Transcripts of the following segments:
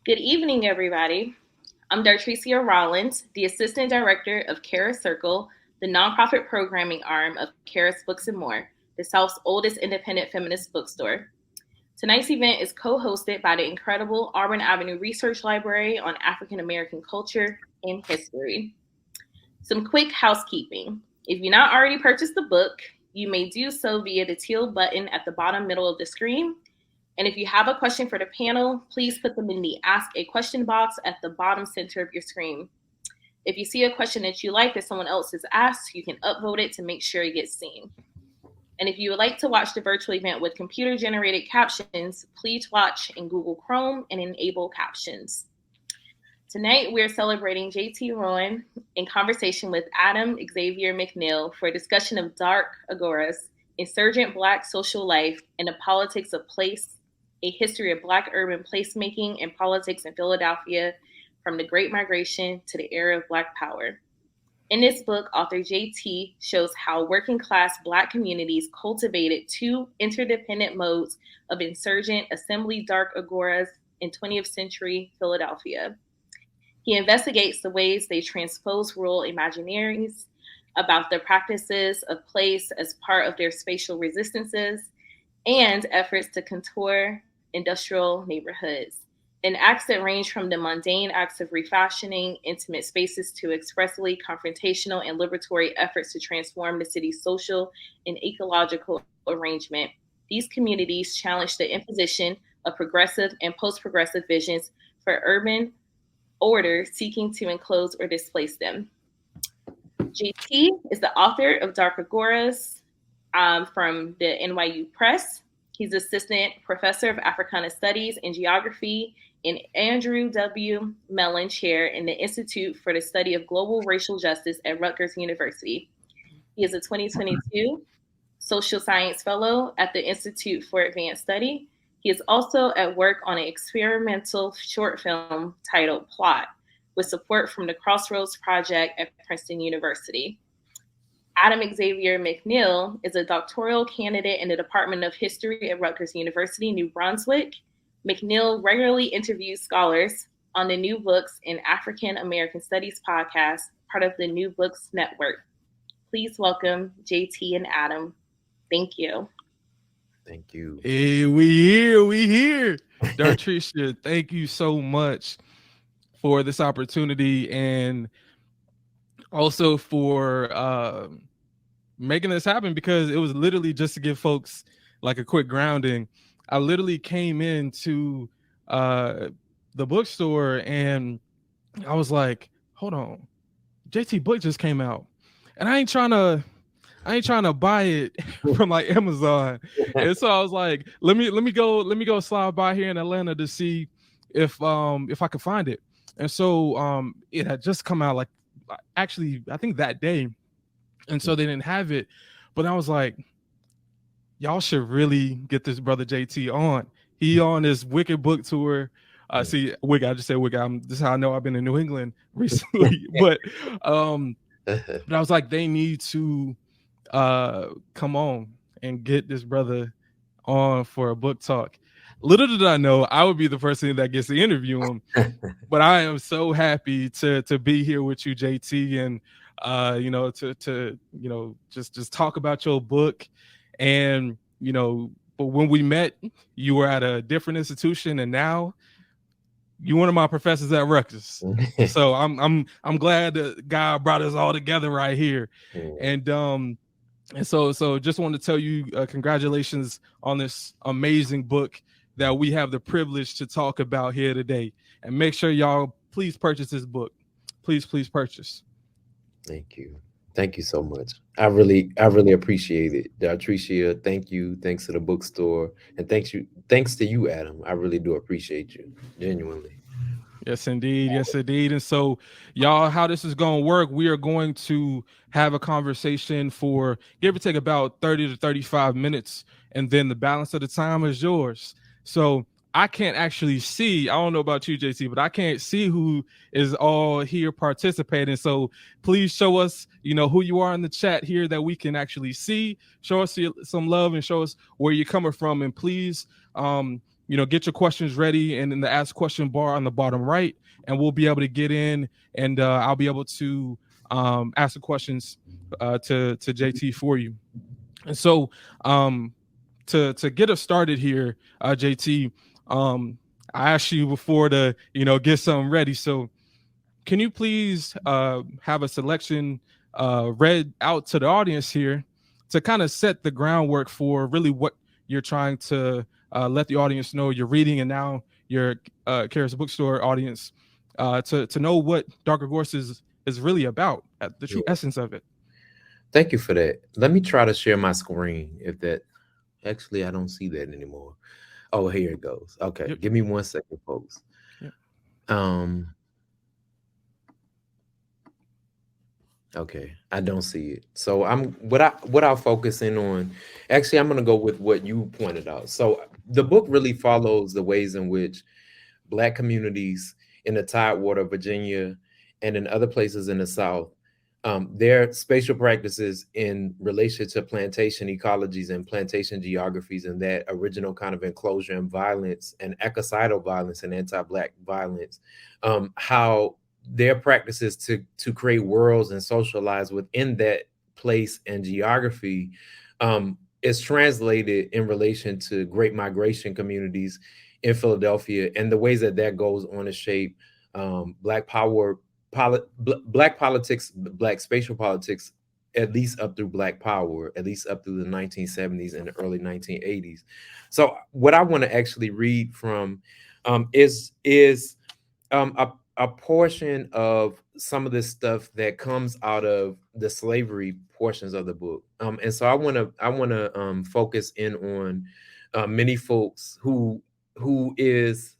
Good evening, everybody. I'm Dartricia Rollins, the Assistant Director of Charis Circle, the nonprofit programming arm of Charis Books and More, the South's oldest independent feminist bookstore. Tonight's event is co-hosted by the incredible Auburn Avenue Research Library on African American culture and history. Some quick housekeeping. If you've not already purchased the book, you may do so via the teal button at the bottom middle of the screen. And if you have a question for the panel, please put them in the Ask a Question box at the bottom center of your screen. If you see a question that you like that someone else has asked, you can upvote it to make sure it gets seen. And if you would like to watch the virtual event with computer-generated captions, please watch in Google Chrome and enable captions. Tonight, we're celebrating J.T. Roane in conversation with Adam Xavier McNeil for a discussion of Dark Agoras, Insurgent Black Social Life, and the Politics of Place, a history of Black urban placemaking and politics in Philadelphia from the Great Migration to the era of Black Power. In this book, author JT shows how working class Black communities cultivated two interdependent modes of insurgent assembly dark agoras in 20th century Philadelphia. He investigates the ways they transpose rural imaginaries, about the practices of place as part of their spatial resistances, and efforts to contour industrial neighborhoods, in acts that range from the mundane acts of refashioning intimate spaces to expressly confrontational and liberatory efforts to transform the city's social and ecological arrangement. These communities challenge the imposition of progressive and post-progressive visions for urban order seeking to enclose or displace them. JT is the author of Dark Agoras from the NYU Press. He's assistant professor of Africana Studies and Geography and Andrew W. Mellon Chair in the Institute for the Study of Global Racial Justice at Rutgers University. He is a 2022 Social Science Fellow at the Institute for Advanced Study. He is also at work on an experimental short film titled Plot, with support from the Crossroads Project at Princeton University. Adam Xavier McNeil is a doctoral candidate in the Department of History at Rutgers University, New Brunswick. McNeil regularly interviews scholars on the New Books in African American Studies podcast, part of the New Books Network. Please welcome JT and Adam. Thank you. Thank you. Hey, we here. Dartricia, thank you so much for this opportunity and also for making this happen, because it was literally just to give folks like a quick grounding. I literally came into the bookstore and I was like, hold on, JT book just came out. And I ain't trying to buy it from like Amazon. And so I was like, let me go slide by here in Atlanta to see if I could find it. And so it had just come out, like, actually I think that day. And so they didn't have it. But I was like, y'all should really get this brother JT on. He on this Wicked book tour. See, Wicked, I just said Wicked. This is how I know I've been in New England recently. But I was like, they need to come on and get this brother on for a book talk. Little did I know I would be the person that gets to interview him. But I am so happy to be here with you, JT, and to just talk about your book. And but when we met, you were at a different institution, and now you're one of my professors at Rutgers. So I'm glad that God brought us all together right here. And so just wanted to tell you congratulations on this amazing book that we have the privilege to talk about here today. And make sure y'all please purchase this book. Please purchase. Thank you. Thank you so much. I really appreciate it. Dartricia, thank you. Thanks to the bookstore. And thanks to you, Adam. I really do appreciate you. Genuinely. Yes, indeed. Yes, indeed. And so, y'all, how this is going to work, we are going to have a conversation for give or take about 30 to 35 minutes. And then the balance of the time is yours. So I can't actually see, I don't know about you, JT, but I can't see who is all here participating. So please show us, who you are in the chat here that we can actually see. Show us some love and show us where you're coming from. And please get your questions ready and in the ask question bar on the bottom right, and we'll be able to get in, and I'll be able to ask the questions to JT for you. And so to get us started here, JT, I asked you before to get something ready. So can you please have a selection read out to the audience here to kind of set the groundwork for really what you're trying to let the audience know you're reading, and now your Charis bookstore audience to know what Dark Agoras is really about, at the true essence of it. Thank you for that. Let me try to share my screen. If that actually, I don't see that anymore. Oh, here it goes. Okay, Yep. give me 1 second, folks. Yep. Okay, I don't see it. So what I'll focus in on. Actually, I'm gonna go with what you pointed out. So the book really follows the ways in which Black communities in the Tidewater, Virginia, and in other places in the South, their spatial practices in relation to plantation ecologies and plantation geographies, and that original kind of enclosure and violence and ecocidal violence and anti-Black violence, how their practices to create worlds and socialize within that place and geography is translated in relation to great migration communities in Philadelphia, and the ways that that goes on to shape Black power, Black politics, Black spatial politics, at least up through Black power, at least up through the 1970s and the early 1980s. So what I want to actually read from is a portion of some of this stuff that comes out of the slavery portions of the book. And so I want to focus in on many folks who is,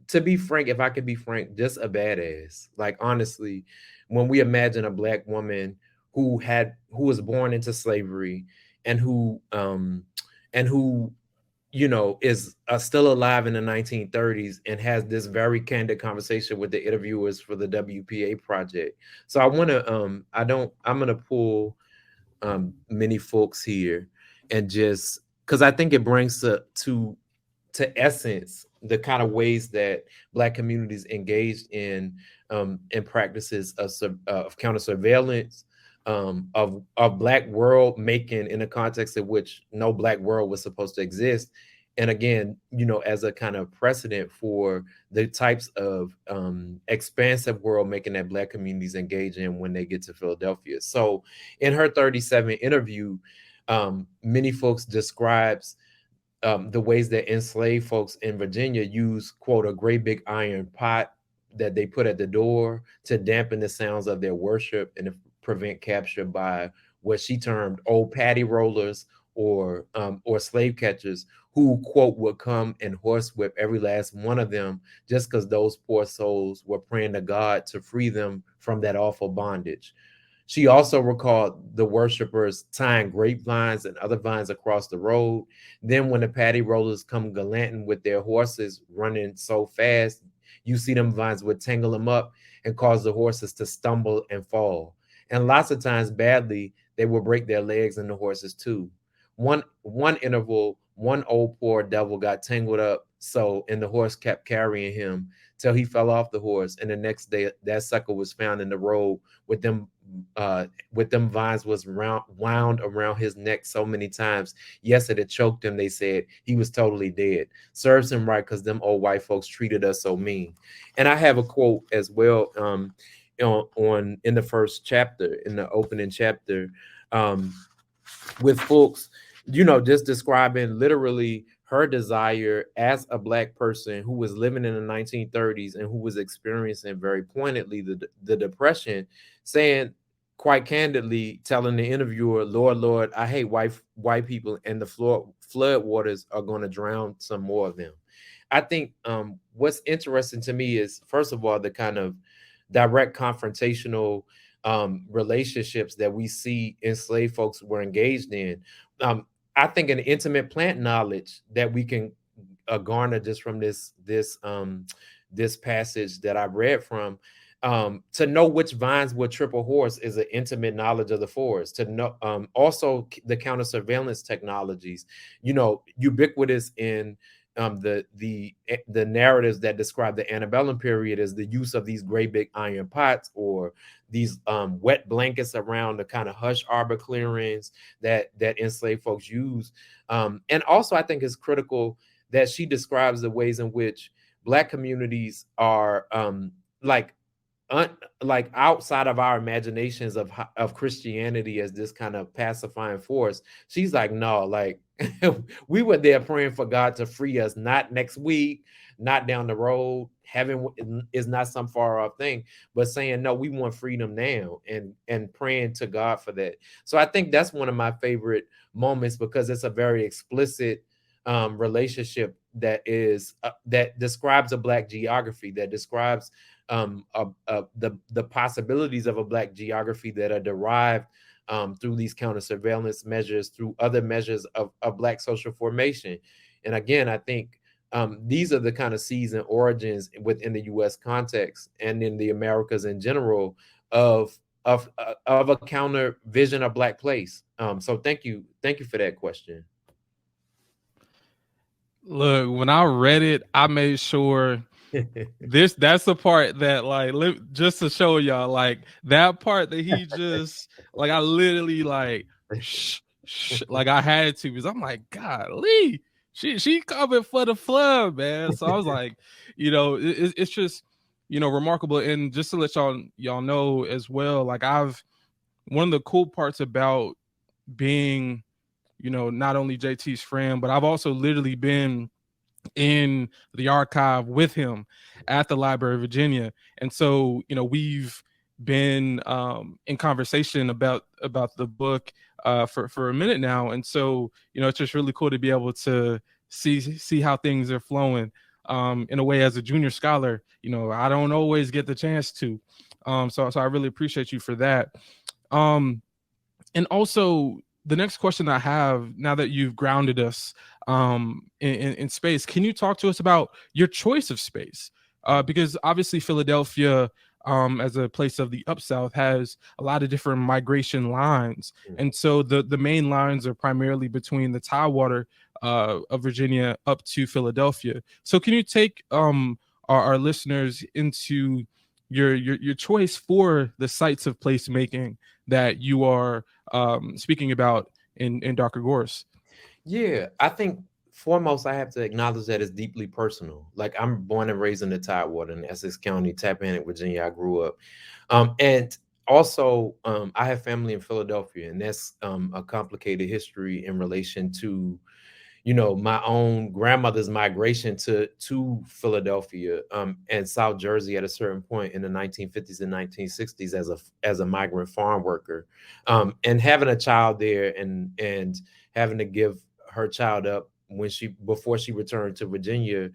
to be frank, if I could be frank, just a badass. Like, honestly, when we imagine a Black woman who was born into slavery and who is still alive in the 1930s and has this very candid conversation with the interviewers for the WPA project. So I want to I'm going to pull many folks here, and just because I think it brings to essence the kind of ways that Black communities engaged in practices of counter surveillance, of Black world making in a context in which no Black world was supposed to exist. And again, as a kind of precedent for the types of expansive world making that Black communities engage in when they get to Philadelphia. So in her 37 interview, many folks describes the ways that enslaved folks in Virginia use, quote, a great big iron pot that they put at the door to dampen the sounds of their worship and to prevent capture by what she termed old patty rollers or slave catchers, who, quote, would come and horsewhip every last one of them just because those poor souls were praying to God to free them from that awful bondage. She also recalled the worshipers tying grapevines and other vines across the road. Then when the patty rollers come galanting with their horses running so fast, you see them vines would tangle them up and cause the horses to stumble and fall. And lots of times badly, they will break their legs and the horses too. One interval, one old poor devil got tangled up and the horse kept carrying him till he fell off the horse. And the next day, that sucker was found in the road with them vines was wound around his neck so many times. Yes, it had choked him. They said he was totally dead. Serves him right, because them old white folks treated us so mean. And I have a quote as well on in the first chapter, in the opening chapter, with folks, just describing literally her desire as a Black person who was living in the 1930s and who was experiencing very poignantly the Depression, saying quite candidly, telling the interviewer, Lord, I hate white people, and the flood waters are going to drown some more of them. I think what's interesting to me is, first of all, the kind of direct confrontational relationships that we see enslaved folks were engaged in. I think an intimate plant knowledge that we can garner just from this passage that I read from, to know which vines would trip a horse is an intimate knowledge of the forest. To know also the counter surveillance technologies, ubiquitous in the narratives that describe the antebellum period is the use of these great big iron pots or these wet blankets around the kind of hush arbor clearings that enslaved folks use. And also, I think it's critical that she describes the ways in which Black communities are like like outside of our imaginations of Christianity as this kind of pacifying force. She's like, no, like we were there praying for God to free us, not next week, not down the road. Heaven is not some far off thing, but saying no, we want freedom now, and praying to God for that. So I think that's one of my favorite moments because it's a very explicit relationship that describes a Black geography, that describes the possibilities of a Black geography that are derived through these counter surveillance measures, through other measures of Black social formation. And again, I think these are the kind of seeds and origins within the U.S. context and in the Americas in general of a counter vision of Black place. So thank you for that question. Look, when I read it, I made sure that's the part that like just to show y'all like that part that he just like I literally like like I had to because I'm like, golly, she coming for the flood, man. So I was like, it's just remarkable. And just to let y'all know as well, like one of the cool parts about being not only JT's friend, but I've also literally been in the archive with him at the Library of Virginia. And so, we've been in conversation about the book for a minute now. And so, it's just really cool to be able to see how things are flowing. In a way, as a junior scholar, I don't always get the chance to. So I really appreciate you for that. And also, the next question I have, now that you've grounded us in space, can you talk to us about your choice of space? Because obviously Philadelphia, as a place of the Up South, has a lot of different migration lines. And so the main lines are primarily between the Tidewater of Virginia up to Philadelphia. So can you take our listeners into your choice for the sites of placemaking that you are speaking about in Dark Agoras? Yeah, I think foremost I have to acknowledge that it's deeply personal. Like I'm born and raised in the Tidewater in Essex County, Tappahannock, Virginia. I grew up, and also I have family in Philadelphia, and that's a complicated history in relation to my own grandmother's migration to Philadelphia and South Jersey at a certain point in the 1950s and 1960s as a migrant farm worker, and having a child there and having to give her child up before she returned to Virginia,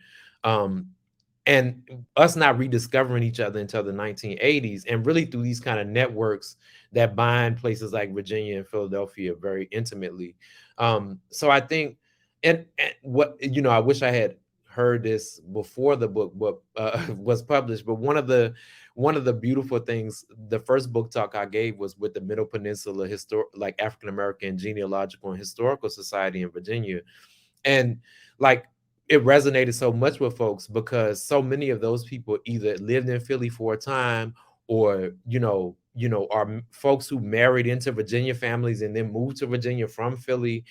and us not rediscovering each other until the 1980s, and really through these kind of networks that bind places like Virginia and Philadelphia very intimately. So I think. And what I wish I had heard this before the book was published. But one of the beautiful things, the first book talk I gave was with the Middle Peninsula like African American Genealogical and Historical Society in Virginia, and like it resonated so much with folks because so many of those people either lived in Philly for a time or are folks who married into Virginia families and then moved to Virginia from Philly.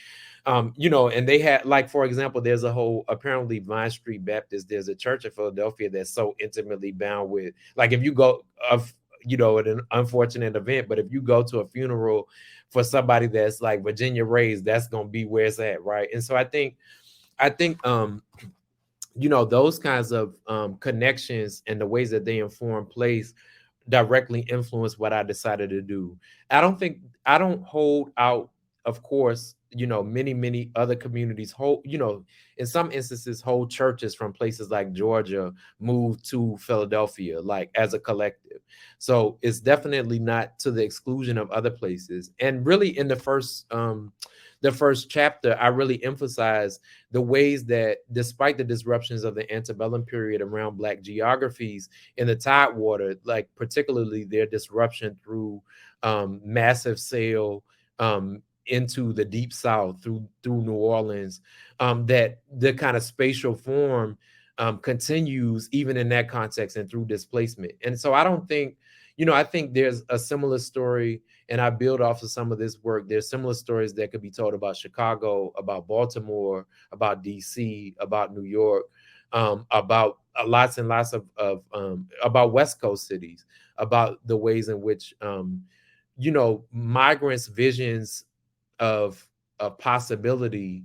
And they had, like, for example, there's a whole, apparently Vine Street Baptist, there's a church in Philadelphia that's so intimately bound with, like, if you go at an unfortunate event, but if you go to a funeral for somebody that's like Virginia raised, that's going to be where it's at. Right. And so I think those kinds of connections and the ways that they inform place directly influence what I decided to do. I don't hold out, of course, many other communities in some instances whole churches from places like Georgia moved to Philadelphia, like as a collective. So it's definitely not to the exclusion of other places. And really in the first chapter, I really emphasize the ways that despite the disruptions of the antebellum period around Black geographies in the Tidewater, like particularly their disruption through massive sale, into the deep south through New Orleans, that the kind of spatial form continues even in that context and through displacement. And so I don't think, I think there's a similar story, and I build off of some of this work. There's similar stories that could be told about Chicago, about Baltimore, about DC, about New York, about lots and lots of about West Coast cities, about the ways in which migrants' visions of possibility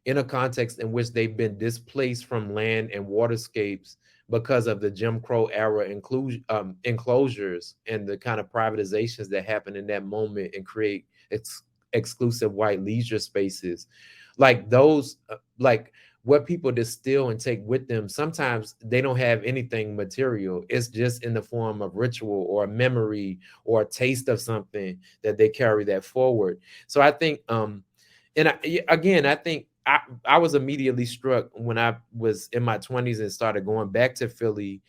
in a context in which they've been displaced from land and waterscapes because of the Jim Crow era enclosures and the kind of privatizations that happen in that moment and create exclusive white leisure spaces, like those, like what people distill and take with them. Sometimes they don't have anything material. It's just in the form of ritual or a memory or a taste of something that they carry that forward. So I think, I think I was immediately struck when I was in my 20s and started going back to Philly,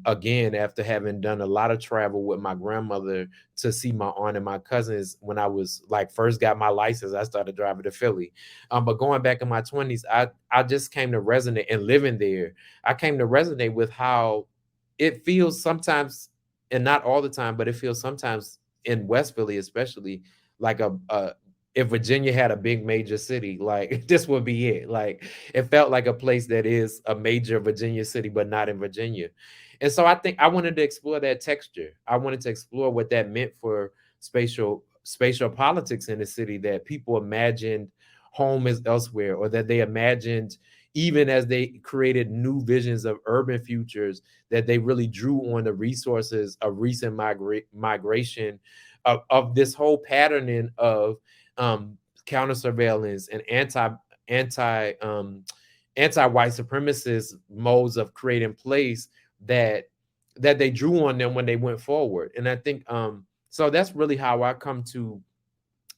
again, after having done a lot of travel with my grandmother to see my aunt and my cousins. When I was like first got my license, I started driving to Philly. But going back in my 20s, I just came to resonate, and living there, I came to resonate with how it feels sometimes, and not all the time, but it feels sometimes in West Philly, especially, like a if Virginia had a big major city, like this would be it. Like it felt like a place that is a major Virginia city, but not in Virginia. And so I think I wanted to explore that texture. I wanted to explore what that meant for spatial politics in the city, that people imagined home is elsewhere, or that they imagined, even as they created new visions of urban futures, that they really drew on the resources of recent migration, of this whole patterning of counter surveillance and anti-white supremacist modes of creating place, that they drew on them when they went forward. And I think so that's really how I come to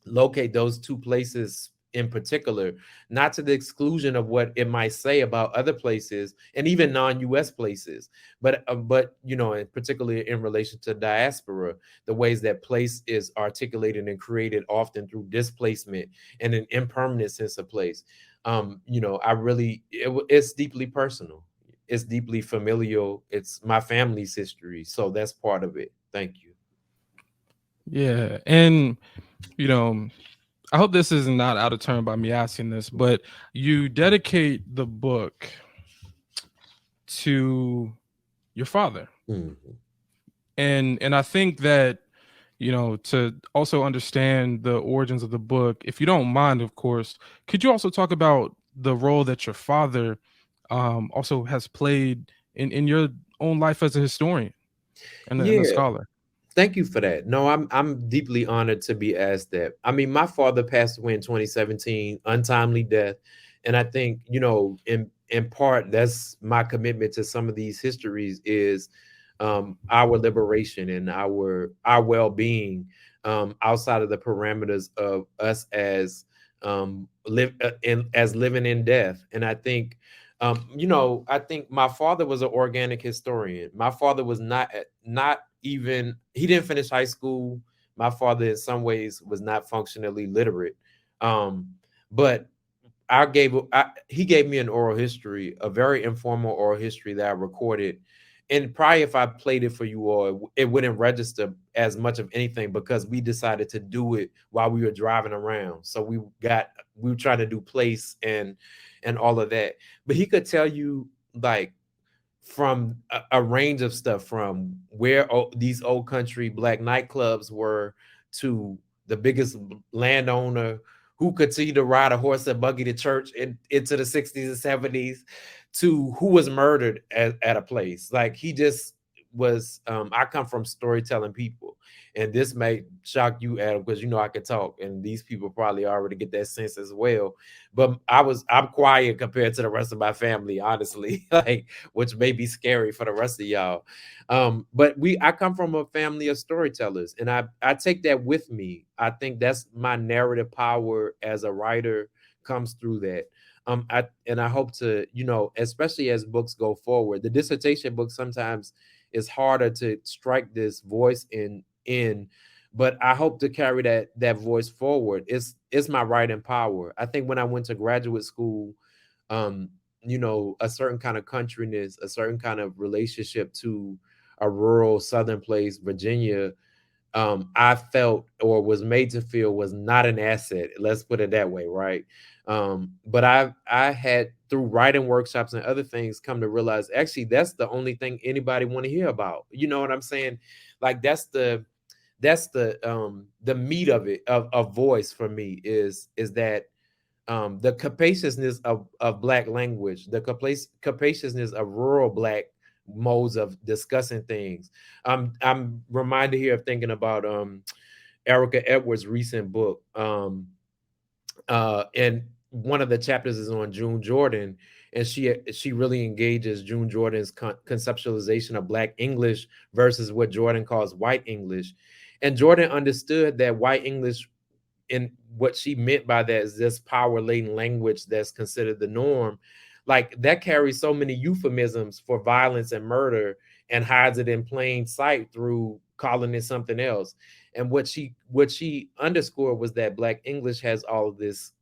locate those two places in particular, not to the exclusion of what it might say about other places and even non-US places, but and particularly in relation to diaspora, the ways that place is articulated and created often through displacement and an impermanent sense of place. I really, it's deeply personal, it's deeply familial, it's my family's history, so that's part of it. Thank you. Yeah, and you know, I hope this is not out of turn by me asking this, but you dedicate the book to your father. Mm-hmm. And I think that, to also understand the origins of the book, if you don't mind, of course, could you also talk about the role that your father also has played in your own life as a historian and a Yeah. scholar? Thank you for that. No, I'm deeply honored to be asked that. I mean, my father passed away in 2017, untimely death, and I think, in part that's my commitment to some of these histories is our liberation and our well-being, outside of the parameters of us as as living in death. And I think I think my father was an organic historian. My father was not even, he didn't finish high school. My father in some ways was not functionally literate. But he gave me an oral history, a very informal oral history that I recorded. And probably if I played it for you all, it wouldn't register as much of anything, because we decided to do it while we were driving around. So we were trying to do place and all of that. But he could tell you, like, from a range of stuff, from where these old country black nightclubs were, to the biggest landowner who could see to ride a horse and buggy to church into the 60s and 70s, to who was murdered at a place. Like, he just was, I come from storytelling people, and this may shock you, Adam, because I can talk, and these people probably already get that sense as well. But I'm quiet compared to the rest of my family, honestly, like, which may be scary for the rest of y'all. But I come from a family of storytellers, and I take that with me. I think that's my narrative power as a writer, comes through that. I hope to, especially as books go forward, the dissertation book sometimes is harder to strike this voice in, but I hope to carry that voice forward. It's my right and power. I think when I went to graduate school, um, a certain kind of countryness, a certain kind of relationship to a rural southern place, Virginia, I felt or was made to feel was not an asset. Let's put it that way, right? But I had through writing workshops and other things come to realize actually that's the only thing anybody want to hear about. You know what I'm saying? Like that's the meat of it of voice for me is that the capaciousness of black language, the capaciousness of rural black modes of discussing things. I'm reminded here of thinking about Erica Edwards' recent book, and one of the chapters is on June Jordan, and she really engages June Jordan's conceptualization of black English versus what Jordan calls white English, and Jordan understood that white English, and what she meant by that is this power laden language that's considered the norm, like that carries so many euphemisms for violence and murder and hides it in plain sight through calling it something else. And what she underscored was that black English has all of this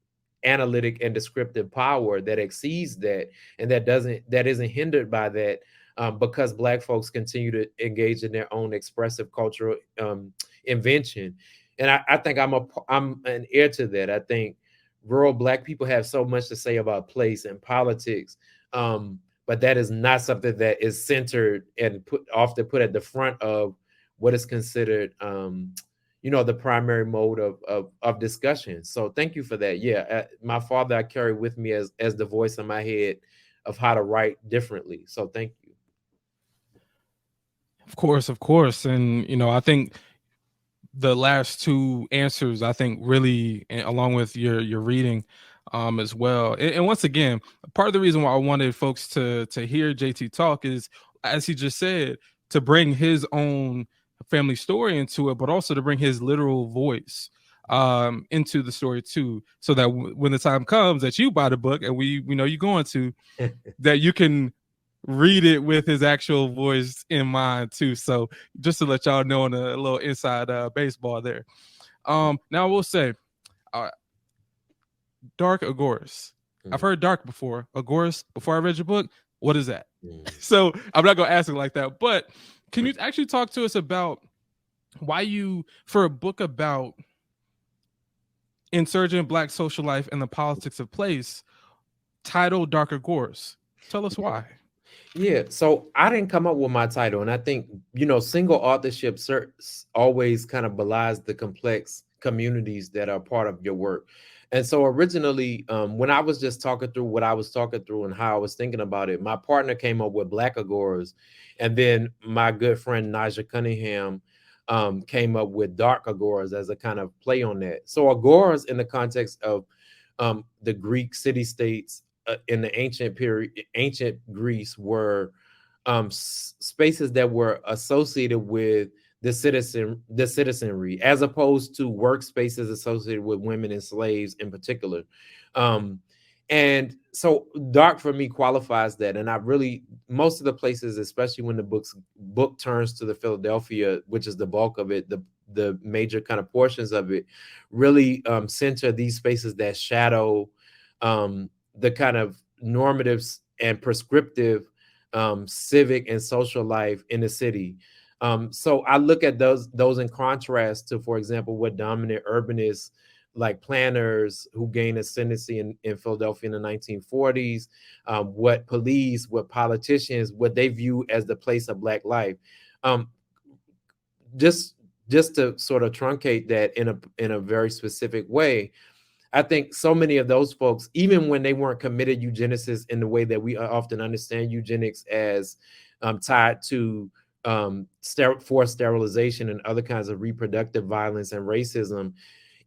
analytic and descriptive power that exceeds that, and that isn't hindered by that, because black folks continue to engage in their own expressive cultural invention. And I think I'm an heir to that. I think rural black people have so much to say about place and politics, but that is not something that is centered and often put at the front of what is considered the primary mode of discussion. So thank you for that. Yeah, my father I carry with me as the voice in my head of how to write differently. So thank you. Of course. And I think the last two answers, I think, really, along with your reading as well. And once again, part of the reason why I wanted folks to hear JT talk is, as he just said, to bring his own family story into it, but also to bring his literal voice into the story too, so that when the time comes that you buy the book, and we know you're going to, that you can read it with his actual voice in mind too. So just to let y'all know, on a little inside baseball there. Now I will say, Dark Agoras. I've heard dark before. Agoras, before I read your book. What is that? So I'm not gonna ask it like that, but can you actually talk to us about why you, for a book about insurgent Black social life and the politics of place, titled Dark Agoras? Tell us why. Yeah, so I didn't come up with my title, and I think single authorship always kind of belies the complex communities that are part of your work. And so originally, when I was just talking through what I was talking through and how I was thinking about it, my partner came up with Black Agoras, and then my good friend Naja Cunningham came up with Dark Agoras as a kind of play on that. So agoras in the context of the Greek city-states in the ancient Greece were spaces that were associated with the citizenry, as opposed to workspaces associated with women and slaves in particular. And so dark for me qualifies that. And I really, most of the places, especially when the book turns to the Philadelphia, which is the bulk of it, the major kind of portions of it, really center these spaces that shadow the kind of normatives and prescriptive civic and social life in the city. So I look at those in contrast to, for example, what dominant urbanists like planners who gained ascendancy in Philadelphia in the 1940s, what police, what politicians, what they view as the place of Black life. Just to sort of truncate that in a very specific way, I think so many of those folks, even when they weren't committed eugenicists in the way that we often understand eugenics as tied to forced sterilization and other kinds of reproductive violence and racism,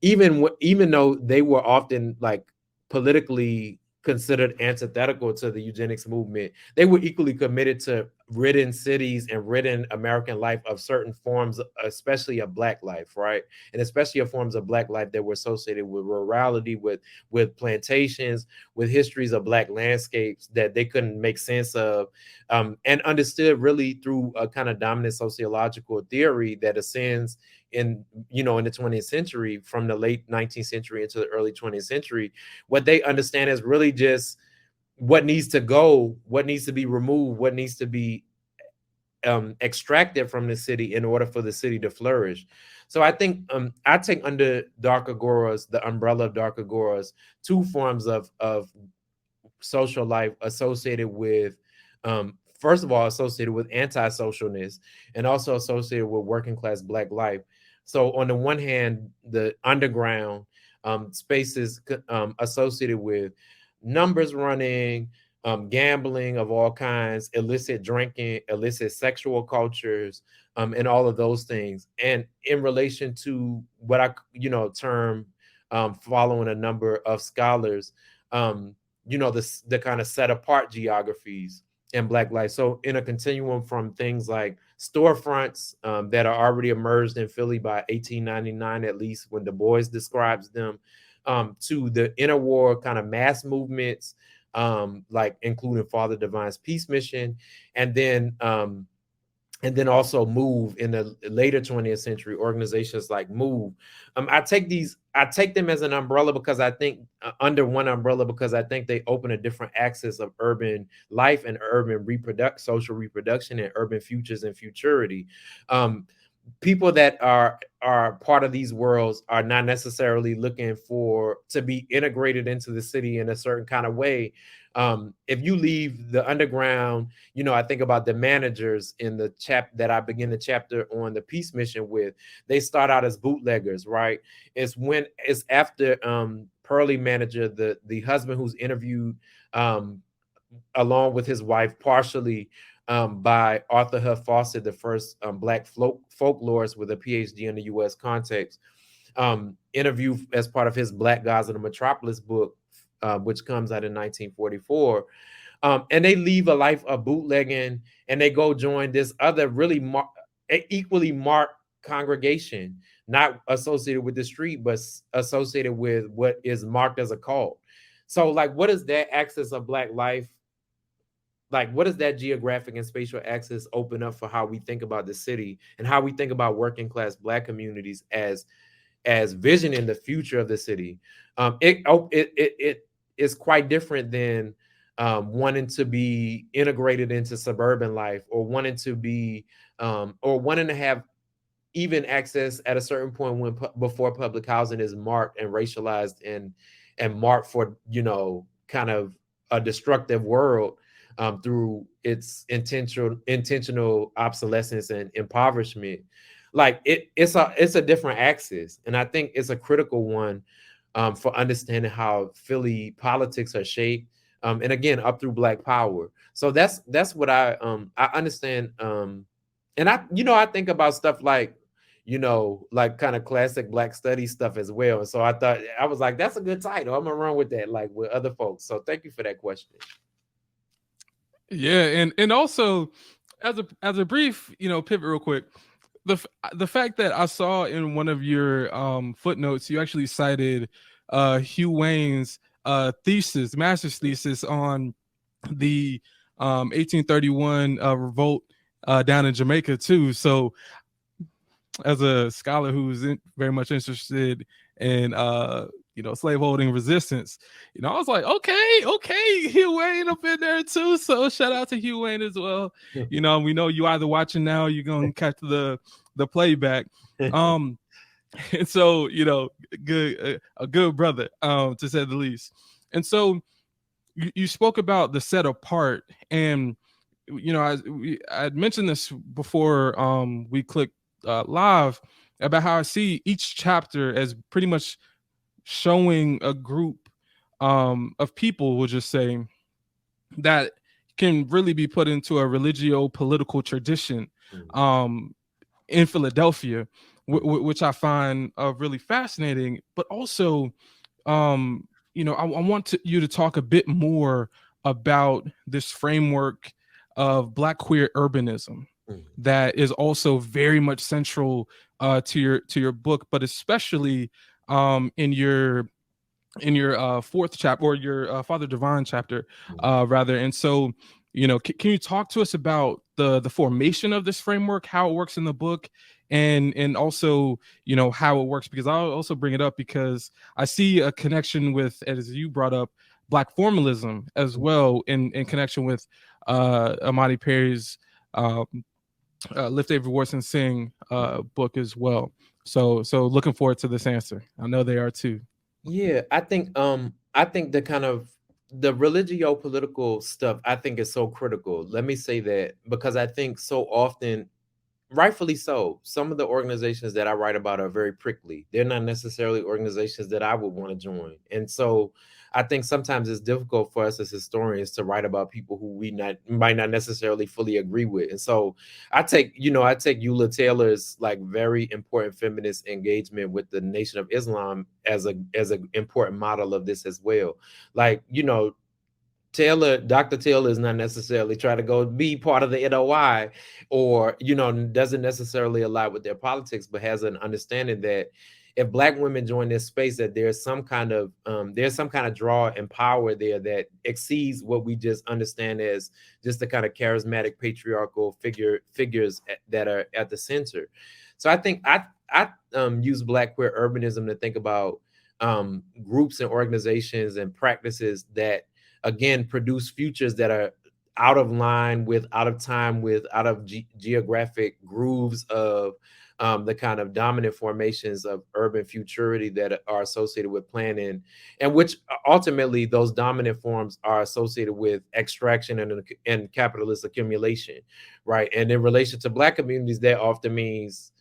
even though they were often like politically considered antithetical to the eugenics movement, they were equally committed to ridden cities and ridden American life of certain forms, especially of Black life, right? And especially of forms of Black life that were associated with rurality, with plantations, with histories of Black landscapes that they couldn't make sense of, and understood really through a kind of dominant sociological theory that ascends in, you know, in the 20th century, from the late 19th century into the early 20th century. What they understand is really just what needs to go, what needs to be removed, what needs to be extracted from the city in order for the city to flourish. So I think I take under Dark Agoras, the umbrella of Dark Agoras, two forms of social life associated with, first of all, associated with anti-socialness, and also associated with working class Black life. So on the one hand, the underground spaces associated with numbers running, gambling of all kinds, illicit drinking, illicit sexual cultures, and all of those things. And in relation to what I, you know, term, following a number of scholars, you know, the kind of set apart geographies in Black life. So in a continuum from things like storefronts that are already emerged in Philly by 1899, at least when Du Bois describes them, to the interwar kind of mass movements, like including Father Divine's Peace Mission, and then also MOVE in the later 20th century, organizations like MOVE. I take them as an umbrella because I think, under one umbrella, because I think they open a different axis of urban life and urban social reproduction and urban futures and futurity. People that are part of these worlds are not necessarily looking for to be integrated into the city in a certain kind of way. If you leave the underground, you know, I think about the managers in the that I begin the chapter on the Peace Mission with. They start out as bootleggers, right? It's after Pearly manager, the husband who's interviewed along with his wife partially by Arthur Huff Fawcett, the first Black folklorist with a PhD in the U.S. context, interview as part of his Black Gods of the Metropolis book, which comes out in 1944. And they leave a life of bootlegging and they go join this other really equally marked congregation, not associated with the street, but associated with what is marked as a cult. So, like, what is that axis of Black life? Like, what does that geographic and spatial axis open up for how we think about the city and how we think about working class Black communities as visioning the future of the city? It is quite different than wanting to be integrated into suburban life, or wanting to be or wanting to have even access at a certain point when before public housing is marked and racialized and marked for, you know, kind of a destructive world through its intentional obsolescence and impoverishment. Like it's a different axis, and I think it's a critical one for understanding how Philly politics are shaped, and again up through Black power. So that's what I understand, and I think about stuff like, you know, like kind of classic Black studies stuff as well. And so I was like, that's a good title. I'm gonna run with that, like with other folks. So thank you for that question. Yeah, and also as a brief, you know, pivot real quick, the fact that I saw in one of your footnotes, you actually cited Hugh Wayne's master's thesis on the 1831 revolt down in Jamaica too. So as a scholar who's very much interested in you know, slaveholding resistance, you know, I was like, okay, Hugh Wayne up in there too. So shout out to Hugh Wayne as well. You know, we know you either watching now, or you're gonna catch the playback. And so, you know, a good brother, to say the least. And so you spoke about the set apart, and you know, I had mentioned this before we clicked live, about how I see each chapter as pretty much showing a group of people, we'll just say, that can really be put into a religio-political tradition in Philadelphia, which I find really fascinating. But also, you know, I want you to talk a bit more about this framework of Black queer urbanism Mm. that is also very much central to your book, but especially in your fourth chapter, or your Father Divine chapter, rather. And so, can you talk to us about the formation of this framework, how it works in the book, and also, how it works? Because I'll also bring it up because I see a connection with, as you brought up, Black formalism as well, in connection with Amadi Perry's um, Lift Every Voice and Sing book as well. So looking forward to this answer. I know they are too. Yeah, I think the kind of the religio political stuff I think is so critical. Let me say that because I think so often, rightfully so, some of the organizations that I write about are very prickly. They're not necessarily organizations that I would want to join. And so I think sometimes it's difficult for us as historians to write about people who we not might not necessarily fully agree with. And so I take Eula Taylor's like very important feminist engagement with the Nation of Islam as an important model of this as well. Like, Dr. Taylor is not necessarily trying to go be part of the NOI, or, doesn't necessarily align with their politics, but has an understanding that if Black women join this space, that there's some kind of draw and power there that exceeds what we just understand as just the kind of charismatic patriarchal figures that are at the center. So I think I use Black queer urbanism to think about groups and organizations and practices that again produce futures that are out of line with, out of time with, out of geographic grooves of the kind of dominant formations of urban futurity that are associated with planning, and which ultimately those dominant forms are associated with extraction and capitalist accumulation, right? And in relation to Black communities, that often means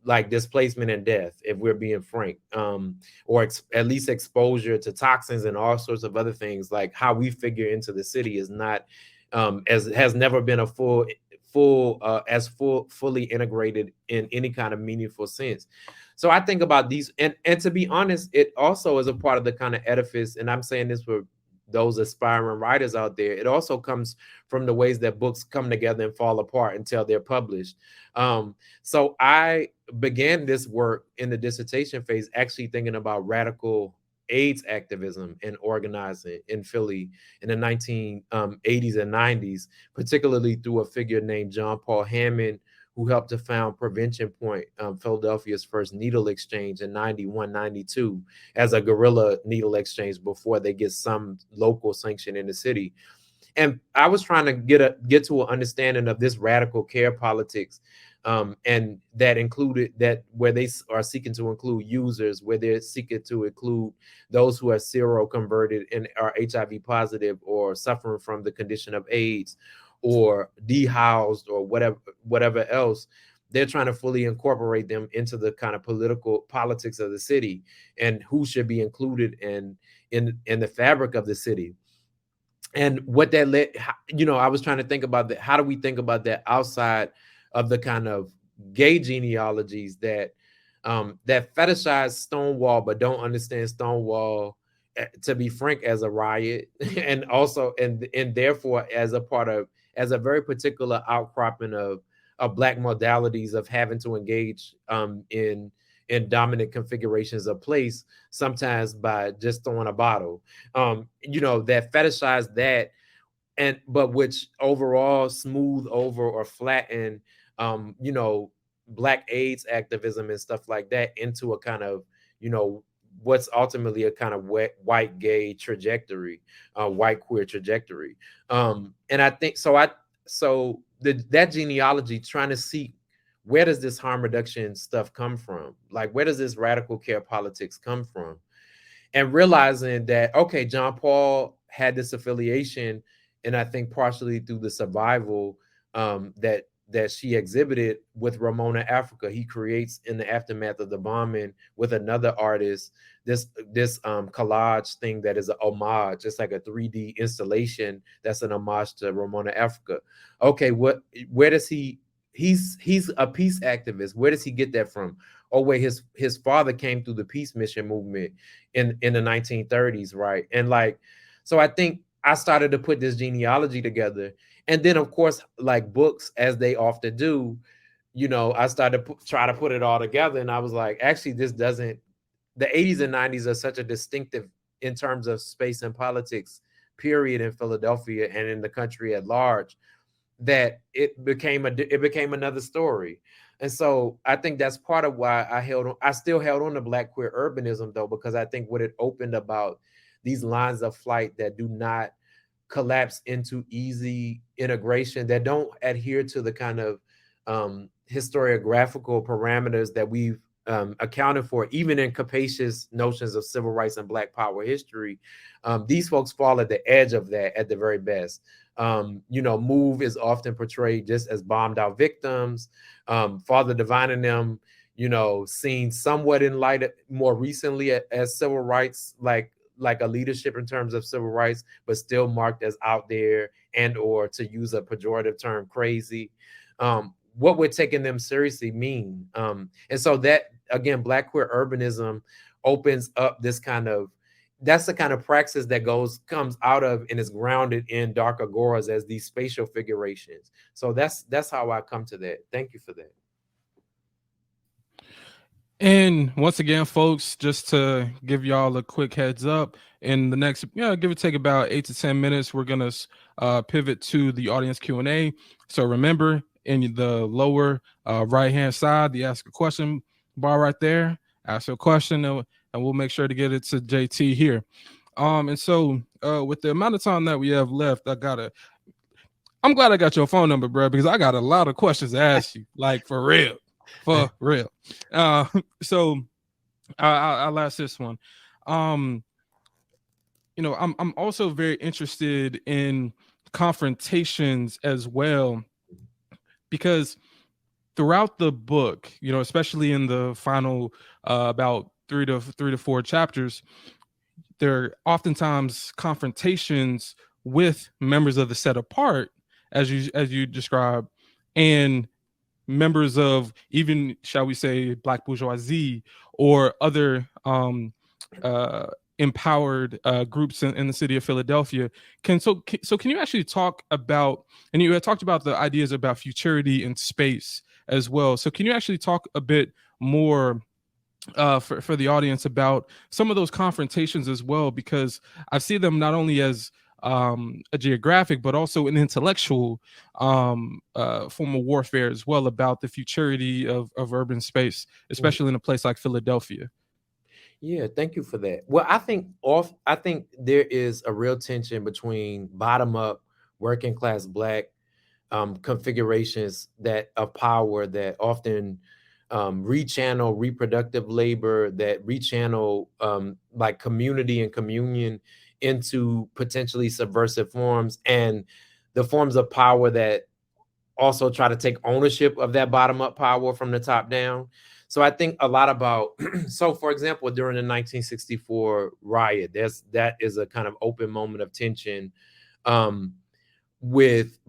like displacement and death, if we're being frank, or at least exposure to toxins and all sorts of other things. Like how we figure into the city is not, as has never been a fully integrated in any kind of meaningful sense. So I think about these, and to be honest, it also is a part of the kind of edifice, and I'm saying this for those aspiring writers out there. It also comes from the ways that books come together and fall apart until they're published. So I began this work in the dissertation phase actually thinking about radical AIDS activism and organizing in Philly in the 1980s and 90s, particularly through a figure named John Paul Hammond, who helped to found Prevention Point, Philadelphia's first needle exchange in 91, 92, as a guerrilla needle exchange before they get some local sanction in the city. And I was trying to get to an understanding of this radical care politics, and that included that where they are seeking to include users, where they're seeking to include those who are seroconverted and are HIV positive or suffering from the condition of AIDS or dehoused or whatever else. They're trying to fully incorporate them into the kind of politics of the city and who should be included in the fabric of the city. And what that led, I was trying to think about that. How do we think about that outside of the kind of gay genealogies that that fetishize Stonewall but don't understand Stonewall, to be frank, as a riot, and also and therefore as a very particular outcropping of Black modalities of having to engage in dominant configurations of place, sometimes by just throwing a bottle, that fetishize that, but which overall smooth over or flatten, Black AIDS activism and stuff like that into a kind of, what's ultimately a kind of white gay trajectory, white queer trajectory. And I think that genealogy, trying to see where does this harm reduction stuff come from? Like, where does this radical care politics come from? And realizing that, okay, John Paul had this affiliation, and I think partially through the survival that she exhibited with Ramona Africa. He creates in the aftermath of the bombing with another artist this collage thing that is a homage. It's like a 3D installation that's an homage to Ramona Africa. Okay, where does he's a peace activist. Where does he get that from? Oh, wait, his father came through the peace mission movement in the 1930s, right? And like, so I think I started to put this genealogy together, And then, of course, like books, as they often do, I started to try to put it all together. And I was like, actually, this doesn't, the 80s and 90s are such a distinctive in terms of space and politics period in Philadelphia and in the country at large, that it became another story. And so I think that's part of why I still held on to Black queer urbanism, though, because I think what it opened about these lines of flight that do not collapse into easy integration, that don't adhere to the kind of historiographical parameters that we've accounted for, even in capacious notions of civil rights and Black power history. These folks fall at the edge of that at the very best. Move is often portrayed just as bombed out victims. Father Divine and them, seen somewhat in light more recently as civil rights, like a leadership in terms of civil rights, but still marked as out there and, or to use a pejorative term, crazy. What would taking them seriously mean? And so that, again, Black queer urbanism opens up this kind of, that's the kind of praxis that comes out of and is grounded in Dark Agoras as these spatial figurations. So that's how I come to that. Thank you for that. And once again, folks, just to give y'all a quick heads up, in the next, give or take about 8 to 10 minutes, we're gonna pivot to the audience Q&A. So remember, in the lower right hand side, the ask a question bar right there, ask a question, and we'll make sure to get it to JT here. And so with the amount of time that we have left, I'm glad I got your phone number, bro, because I got a lot of questions to ask you, like for real. For real. So I'll ask this one. I'm also very interested in confrontations as well, because throughout the book, especially in the final about 3 to 4 chapters, there are oftentimes confrontations with members of the set apart, as you describe, and members of, even, shall we say, Black bourgeoisie or other empowered groups in the city of Philadelphia. Can you actually talk about, and you had talked about the ideas about futurity and space as well. So can you actually talk a bit more for the audience about some of those confrontations as well? Because I see them not only as a geographic, but also an intellectual form of warfare as well, about the futurity of urban space, especially in a place like Philadelphia. Yeah, thank you for that. Well, I think there is a real tension between bottom up working class Black configurations of power that often rechannel reproductive labor, that rechannel like community and communion into potentially subversive forms, and the forms of power that also try to take ownership of that bottom up power from the top down. So I think a lot about, so for example, during the 1964 riot, that is a kind of open moment of tension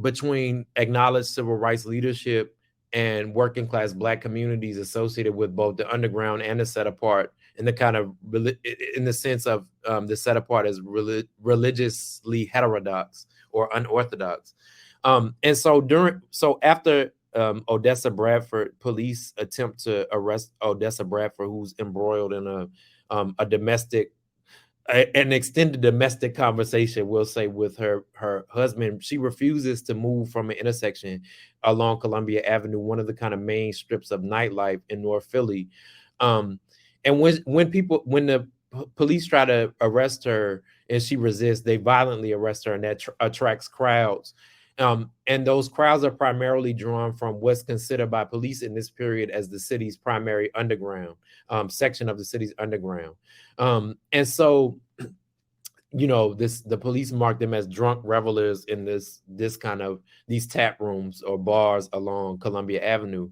between acknowledged civil rights leadership and working class Black communities associated with both the underground and the set apart, in the kind of, in the sense of the set apart as religiously heterodox or unorthodox. And so after Odessa Bradford, police attempt to arrest Odessa Bradford, who's embroiled in an extended domestic conversation, we'll say, with her husband. She refuses to move from an intersection along Columbia Avenue, one of the kind of main strips of nightlife in North Philly. And when the police try to arrest her and she resists, they violently arrest her, and that attracts crowds. And those crowds are primarily drawn from what's considered by police in this period as the city's primary underground section of the city's underground. And so, the police mark them as drunk revelers in this kind of these tap rooms or bars along Columbia Avenue.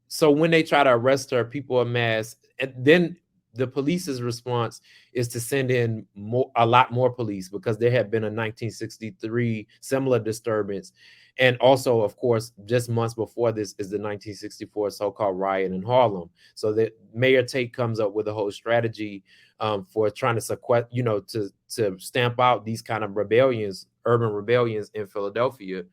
So when they try to arrest her, people amass, and then the police's response is to send in a lot more police, because there had been a 1963 similar disturbance, And also, of course, just months before this is the 1964 so-called riot in Harlem. So that Mayor Tate comes up with a whole strategy for trying to sequester, to stamp out these kind of rebellions, urban rebellions in Philadelphia.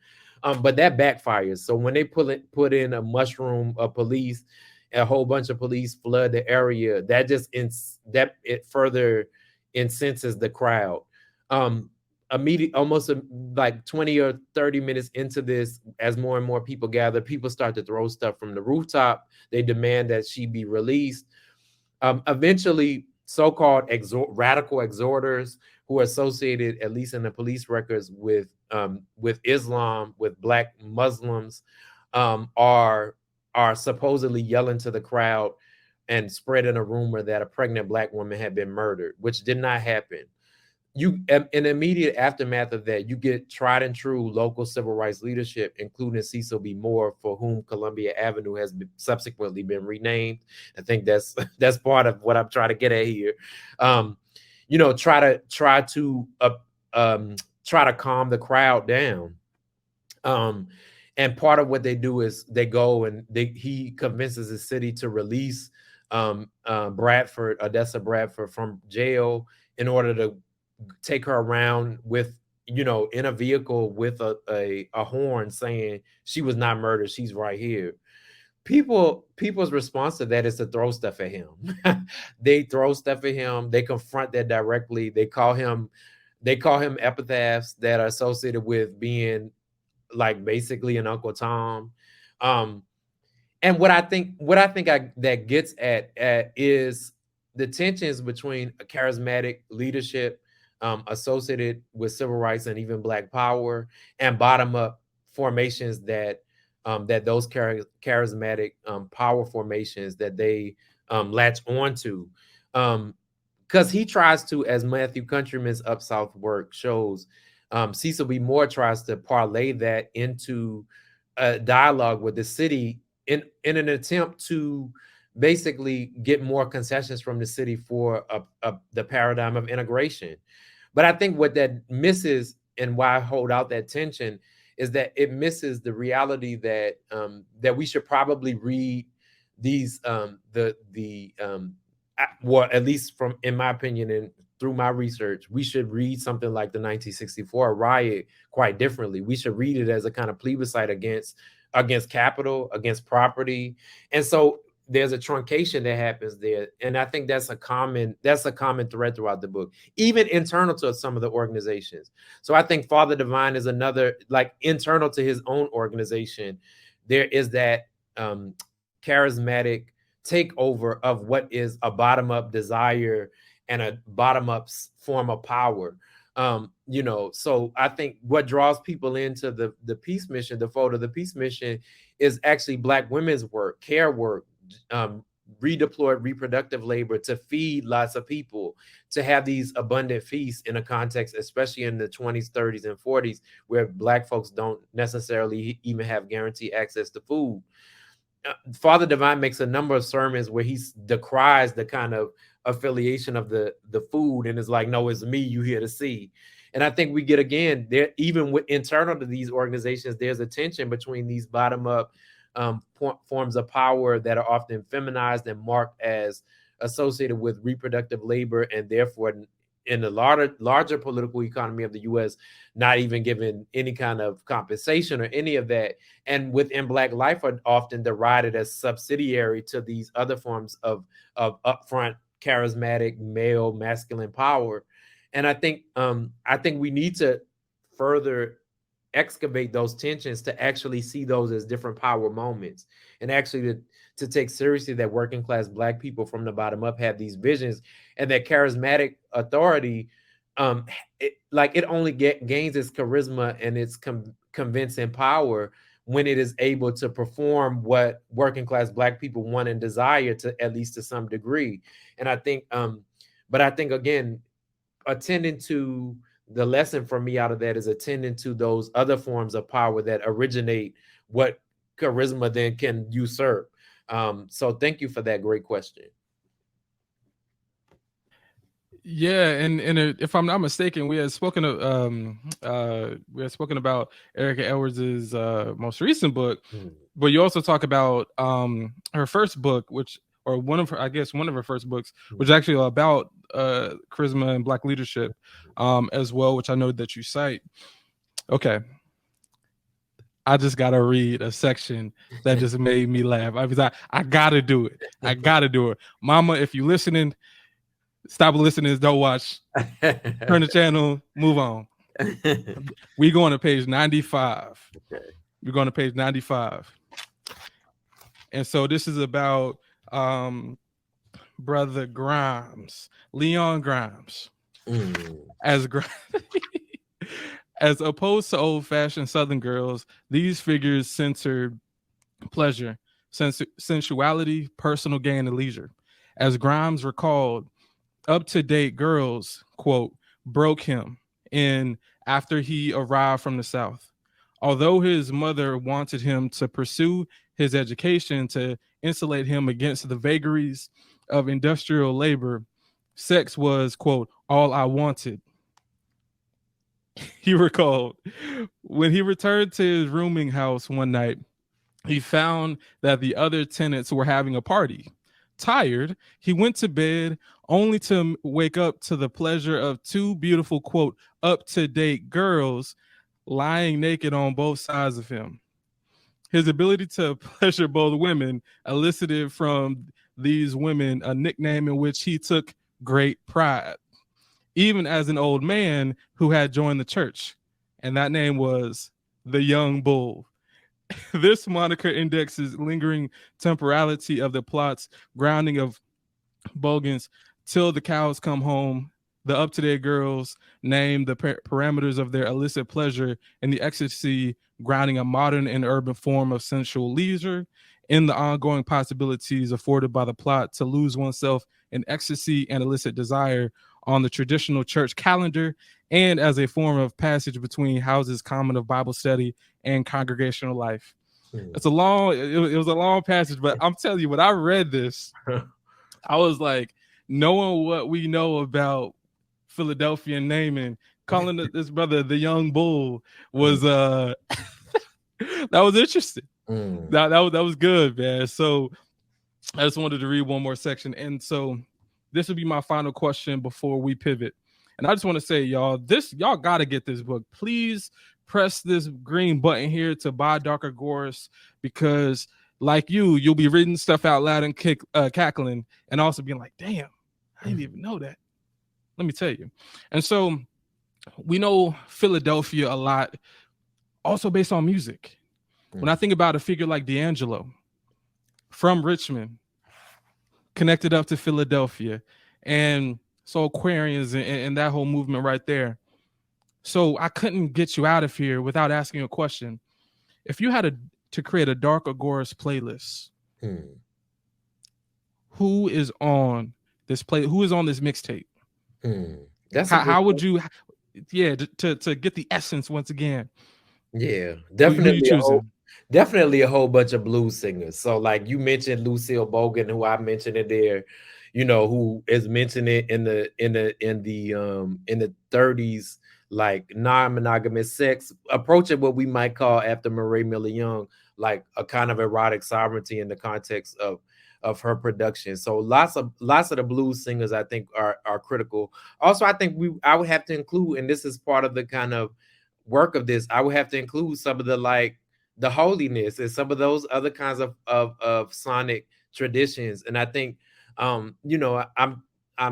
But that backfires. So when they put in a mushroom of police, a whole bunch of police flood the area, that that it further incenses the crowd. Um, almost like 20 or 30 minutes into this, as more and more people gather, people start to throw stuff from the rooftop. They demand that she be released. Eventually, so-called radical exhorters who are associated, at least in the police records, with Islam, with Black Muslims, are supposedly yelling to the crowd and spreading a rumor that a pregnant Black woman had been murdered, which did not happen. In the immediate aftermath of that, you get tried and true local civil rights leadership, including Cecil B. Moore, for whom Columbia Avenue has subsequently been renamed. I think that's that's part of what I'm trying to get at here. Try to calm the crowd down. And part of what they do is they go and he convinces the city to release Odessa Bradford from jail in order to take her around with, in a vehicle with a horn saying she was not murdered, she's right here. People's response to that is to throw stuff at him. They throw stuff at him, they confront that directly, they call him epitaphs that are associated with being like basically an Uncle Tom. And that gets at is the tensions between a charismatic leadership associated with civil rights and even Black power, and bottom up formations that those charismatic power formations that they latch onto. Because he tries to, as Matthew Countryman's Up South work shows, Cecil B. Moore tries to parlay that into a dialogue with the city in an attempt to basically get more concessions from the city for the paradigm of integration. But I think what that misses, and why I hold out that tension, is that it misses the reality that that we should probably read these well, at least from, in my opinion and through my research, we should read something like the 1964 riot quite differently. We should read it as a kind of plebiscite against capital, against property. And so there's a truncation that happens there. And I think that's a common thread throughout the book, even internal to some of the organizations. So I think Father Divine is another, like, internal to his own organization. There is that charismatic takeover of what is a bottom-up desire and a bottom-up form of power. So I think what draws people into the peace mission, the fold of the peace mission, is actually Black women's work, care work, redeployed reproductive labor to feed lots of people, to have these abundant feasts in a context, especially in the 20s, 30s, and 40s, where Black folks don't necessarily even have guaranteed access to food. Father Divine makes a number of sermons where he decries the kind of affiliation of the food, and is like, no, it's me you here to see. And I think we get, again, there, even with internal to these organizations, there's a tension between these bottom up forms of power that are often feminized and marked as associated with reproductive labor, and therefore in the larger political economy of the U.S., not even given any kind of compensation or any of that, and within Black life are often derided as subsidiary to these other forms of upfront charismatic male masculine power. And I think we need to further excavate those tensions to actually see those as different power moments, and actually to take seriously that working class Black people from the bottom up have these visions, and that charismatic authority, it only gains its charisma and its convincing power when it is able to perform what working class Black people want and desire, to at least to some degree. And I think, but I think, again, attending to the lesson for me out of that is attending to those other forms of power that originate what charisma then can usurp. So thank you for that great question. Yeah, and if I'm not mistaken, we had spoken about Erica Edwards's most recent book, Mm, but you also talk about her first book, which or one of her, I guess one of her first books, which mm, is actually about charisma and Black leadership, as well, which I know that you cite. Okay, I just gotta read a section that just made me laugh. I gotta do it. I gotta do it, Mama. If you listening, stop listening. Don't watch. Turn the channel. Move on. We going to page 95. okay. We're going to page 95. And so this is about brother Grimes, Leon Grimes, Mm, as as opposed to old-fashioned Southern girls. These figures censored pleasure, sensuality, personal gain, and leisure. As Grimes recalled, up-to-date girls, quote, broke him in after he arrived from the South. Although his mother wanted him to pursue his education to insulate him against the vagaries of industrial labor, sex was, quote, all I wanted. He recalled. When he returned to his rooming house one night, he found that the other tenants were having a party. Tired, he went to bed only to wake up to the pleasure of two beautiful, quote, up to date girls lying naked on both sides of him. His ability to pleasure both women elicited from these women a nickname in which he took great pride, even as an old man who had joined the church. And that name was the Young Bull. This moniker indexes lingering temporality of the plot's grounding of Bogans till the cows come home. The up to date girls name the parameters of their illicit pleasure and the ecstasy grounding a modern and urban form of sensual leisure in the ongoing possibilities afforded by the plot to lose oneself in ecstasy and illicit desire on the traditional church calendar and as a form of passage between houses common of Bible study and congregational life. mm. It's a long, it was a long passage, but I'm telling you, when I read this, I was like, knowing what we know about Philadelphia naming, calling this brother the Young Bull was that was interesting. Mm, That was good, man. So I just wanted to read one more section, and so this would be my final question before we pivot. And I just want to say, y'all got to get this book. Please press this green button here to buy Dark Agoras because, like you'll be reading stuff out loud and cackling, and also being like, "Damn, I didn't even know that." Let me tell you. And so we know Philadelphia a lot, also based on music. When I think about a figure like D'Angelo from Richmond, connected up to Philadelphia, and so Aquarians and that whole movement right there. So I couldn't get you out of here without asking a question. If you had to create a Dark Agoras playlist, mm. who is on this play? Who is on this mixtape? That's a good How would question. you? Yeah, to get the essence once again. Yeah, Who you choosing? definitely a whole bunch of blues singers. So like you mentioned Lucille Bogan, who I mentioned it there, who is mentioned it in the 30s, like non-monogamous sex, approaching what we might call after Murray Miller Young, like a kind of erotic sovereignty in the context of her production. So lots of the blues singers I think are critical. Also, I think I would have to include, and this is part of the kind of work of this, I would have to include some of the holiness and some of those other kinds of sonic traditions. And I think I'm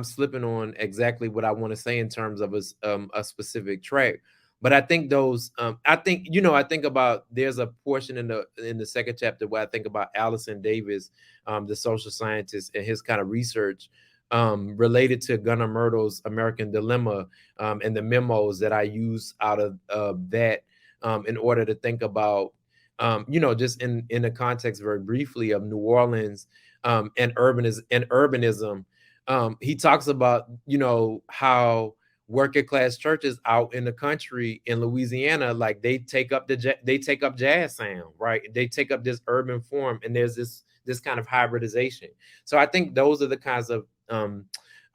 slipping on exactly what I want to say in terms of a specific track. But I think I think about, there's a portion in the second chapter where I think about Allison Davis, the social scientist, and his kind of research related to Gunnar Myrtle's American Dilemma, and the memos that I use out of that, in order to think about, just in the context very briefly of New Orleans, and urbanism. He talks about, how working class churches out in the country in Louisiana, like they take up jazz sound, right? They take up this urban form, and there's this kind of hybridization. So I think those are the kinds of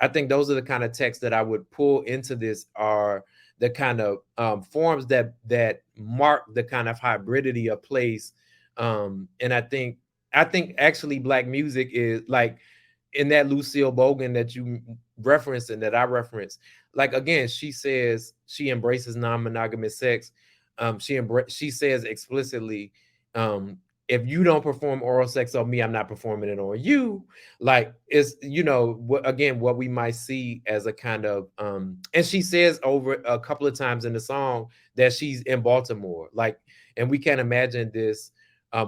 I think those are the kind of texts that I would pull into this, are the kind of forms that mark the kind of hybridity of place. And I think actually Black music is like, in that Lucille Bogan that you referenced and that I referenced, like again, she says she embraces non-monogamous sex. She says explicitly, if you don't perform oral sex on me, I'm not performing it on you. Like, it's, again, what we might see as a kind of and she says over a couple of times in the song that she's in Baltimore, like, and we can't imagine this,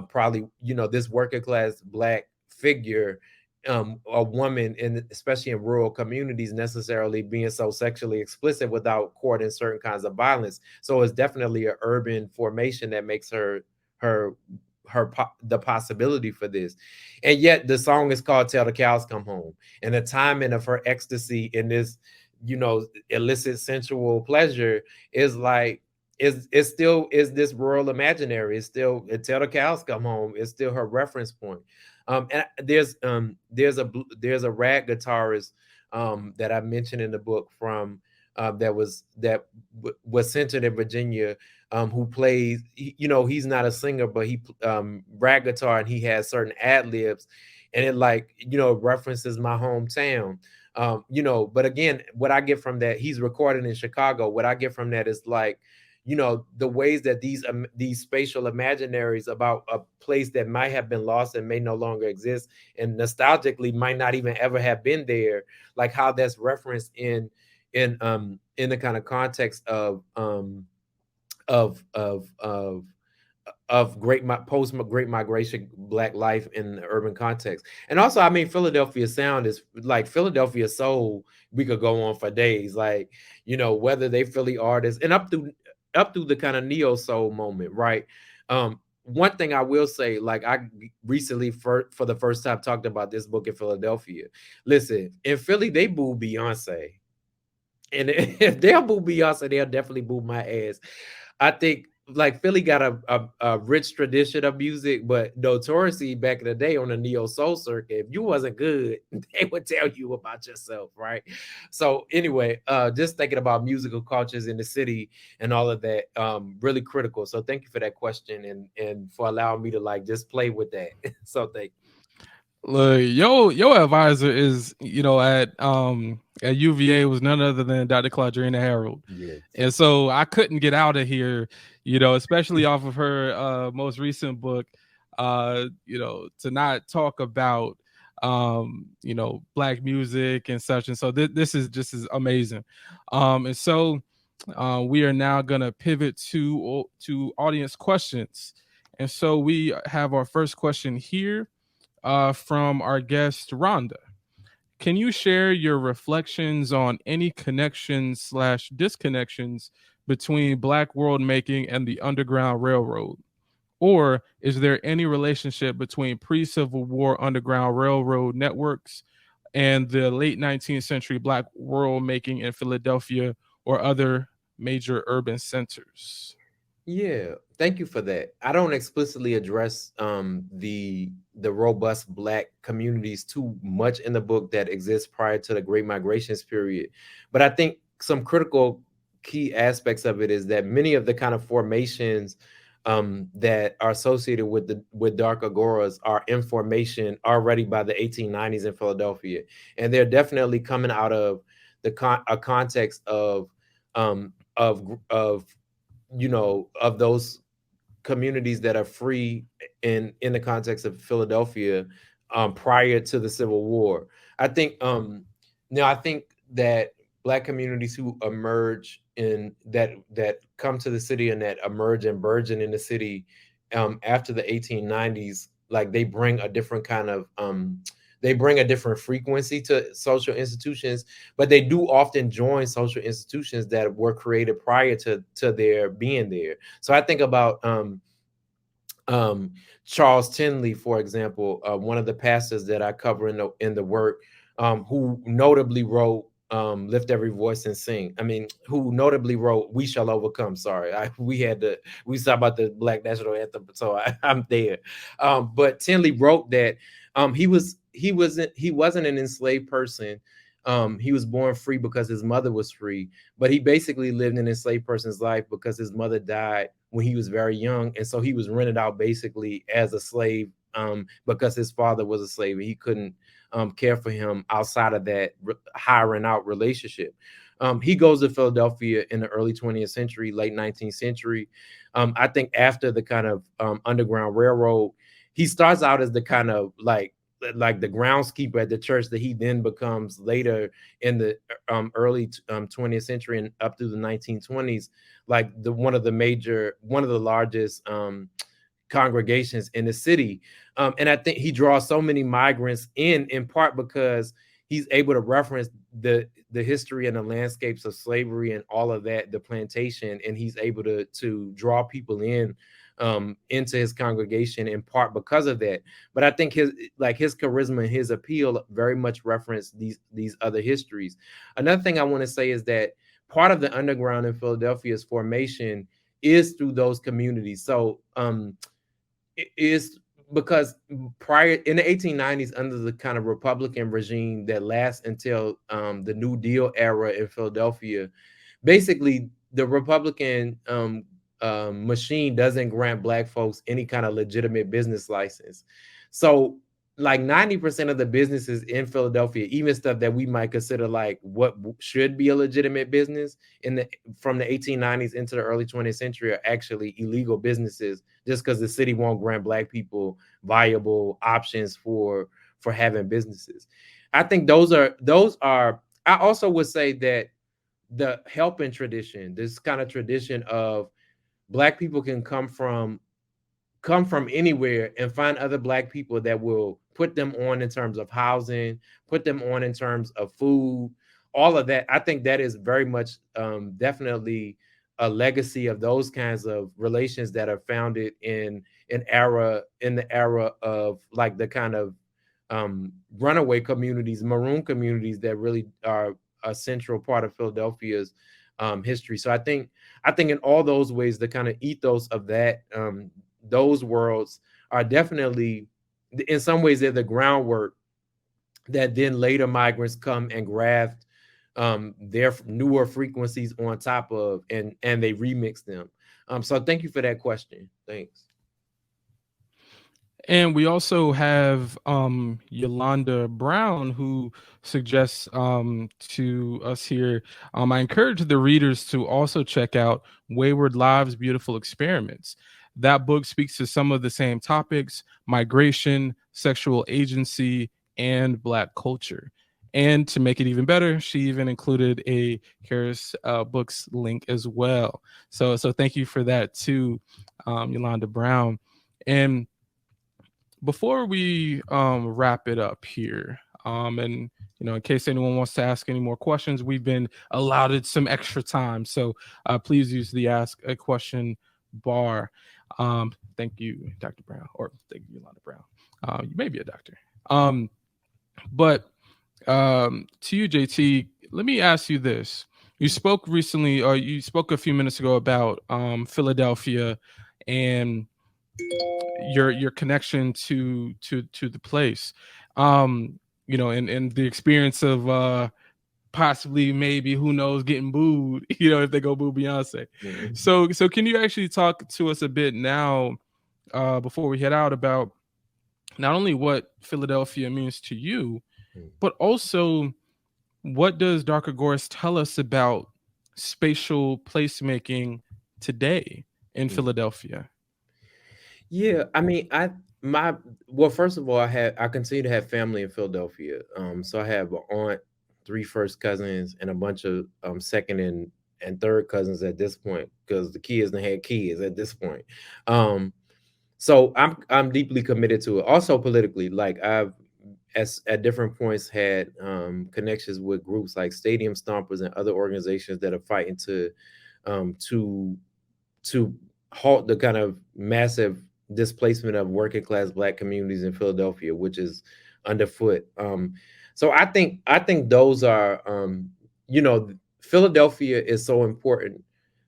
probably, this working class Black figure, a woman, in especially in rural communities, necessarily being so sexually explicit without courting certain kinds of violence. So it's definitely an urban formation that makes her the possibility for this. And yet the song is called Till the Cows Come Home, and the timing of her ecstasy in this, illicit sensual pleasure is like, is still is this rural imaginary. It's still Till the Cows Come Home. It's still her reference point. And there's a rag guitarist that I mentioned in the book from was centered in Virginia, who plays, he's not a singer, but he rag guitar, and he has certain ad libs, and it, like, references my hometown. But again, what I get from that, he's recording in Chicago. What I get from that is like, the ways that these spatial imaginaries about a place that might have been lost and may no longer exist, and nostalgically might not even ever have been there, like how that's referenced in the kind of context of post Great Migration Black life in the urban context. And also, I mean, Philadelphia sound is like Philadelphia soul. We could go on for days, like, whether they Philly artists, and up through the kind of neo soul moment, right? One thing I will say, like, I recently for the first time talked about this book in Philadelphia. Listen, in Philly, they boo Beyonce. And if they'll boo Beyonce, they'll definitely boo my ass. I think, like, Philly got a rich tradition of music, but notoriously back in the day on the neo soul circuit, if you wasn't good, they would tell you about yourself, right? So anyway, just thinking about musical cultures in the city and all of that, really critical. So thank you for that question, and for allowing me to, like, just play with that. So thank you. Look, your advisor is, at UVA was none other than Dr. Claudrina Harold. Yes. And so I couldn't get out of here, especially off of her most recent book, to not talk about Black music and such. And so this is just as amazing. And so we are now gonna pivot to audience questions. And so we have our first question here from our guest Rhonda. Can you share your reflections on any connections/disconnections between Black world making and the Underground Railroad? Or is there any relationship between pre-Civil War Underground Railroad networks and the late 19th century Black world making in Philadelphia or other major urban centers? Yeah, thank you for that. I don't explicitly address the robust Black communities too much in the book that exists prior to the Great Migrations period, but I think some critical key aspects of it is that many of the kind of formations that are associated with Dark Agoras are in formation already by the 1890s in Philadelphia, and they're definitely coming out of a context of um, of of those communities that are free in the context of Philadelphia, prior to the Civil War. I think now I think that Black communities who emerge in that come to the city and that emerge and burgeon in the city after the 1890s, like, they bring a different frequency to social institutions, but they do often join social institutions that were created prior to their being there. So I think about um, Charles Tinley, for example, one of the pastors that I cover in the work, who notably wrote "Lift Every Voice and Sing." I mean, who notably wrote "We Shall Overcome." Sorry, we saw about the Black National Anthem, so I'm there. But Tinley wrote that he wasn't an enslaved person. He was born free because his mother was free, but he basically lived an enslaved person's life because his mother died when he was very young, and so he was rented out basically as a slave, because his father was a slave and he couldn't care for him outside of that hiring out relationship. He goes to Philadelphia in the early 20th century, late 19th century. I think after the kind of Underground Railroad, he starts out as the kind of like the groundskeeper at the church that he then becomes later in the early 20th century and up through the 1920s, like one of the largest congregations in the city. And I think he draws so many migrants in part because he's able to reference the history and the landscapes of slavery and all of that, the plantation, and he's able to draw people in into his congregation in part because of that. But I think his charisma and his appeal very much reference these other histories. Another thing I want to say is that part of the underground in Philadelphia's formation is through those communities. So it is because prior in the 1890s, under the kind of Republican regime that lasts until the New Deal era in Philadelphia, basically the Republican machine doesn't grant Black folks any kind of legitimate business license. So like 90% of the businesses in Philadelphia, even stuff that we might consider like what should be a legitimate business in the from the 1890s into the early 20th century, are actually illegal businesses just because the city won't grant Black people viable options for having businesses. I think those are I also would say that the helping tradition, this kind of tradition of Black people can come from anywhere and find other Black people that will put them on in terms of housing, put them on in terms of food, all of that. I think that is very much definitely a legacy of those kinds of relations that are founded in the era of like the kind of runaway communities, maroon communities that really are a central part of Philadelphia's history. So I think in all those ways, the kind of ethos of that those worlds are definitely, in some ways, they're the groundwork that then later migrants come and graft their newer frequencies on top of, and they remix them. So thank you for that question. Thanks. And we also have Yolanda Brown, who suggests to us here. I encourage the readers to also check out Wayward Lives, Beautiful Experiments. That book speaks to some of the same topics: migration, sexual agency, and Black culture. And to make it even better, she even included a Charis Books link as well. So thank you for that too, Yolanda Brown. And before we wrap it up here, and in case anyone wants to ask any more questions, we've been allotted some extra time, so please use the ask a question bar. Thank you, Dr. Brown, or thank you, Yolanda Brown. You may be a doctor. But to you, JT, let me ask you this. You spoke recently, or you spoke a few minutes ago about Philadelphia and your connection to the place, and the experience of possibly, maybe, who knows, getting booed, if they go boo Beyonce. Mhm. So can you actually talk to us a bit now, before we head out, about not only what Philadelphia means to you, but also what does Dark Agoras tell us about spatial placemaking today in Philadelphia? Yeah, I mean, my well, first of all, I continue to have family in Philadelphia. So I have an aunt, three first cousins, and a bunch of second and third cousins at this point, because the kids done had kids at this point. Um, so I'm deeply committed to it. Also politically, like I've at different points had connections with groups like Stadium Stompers and other organizations that are fighting um, to to halt the kind of massive displacement of working class Black communities in Philadelphia, which is underfoot. So I think those are Philadelphia is so important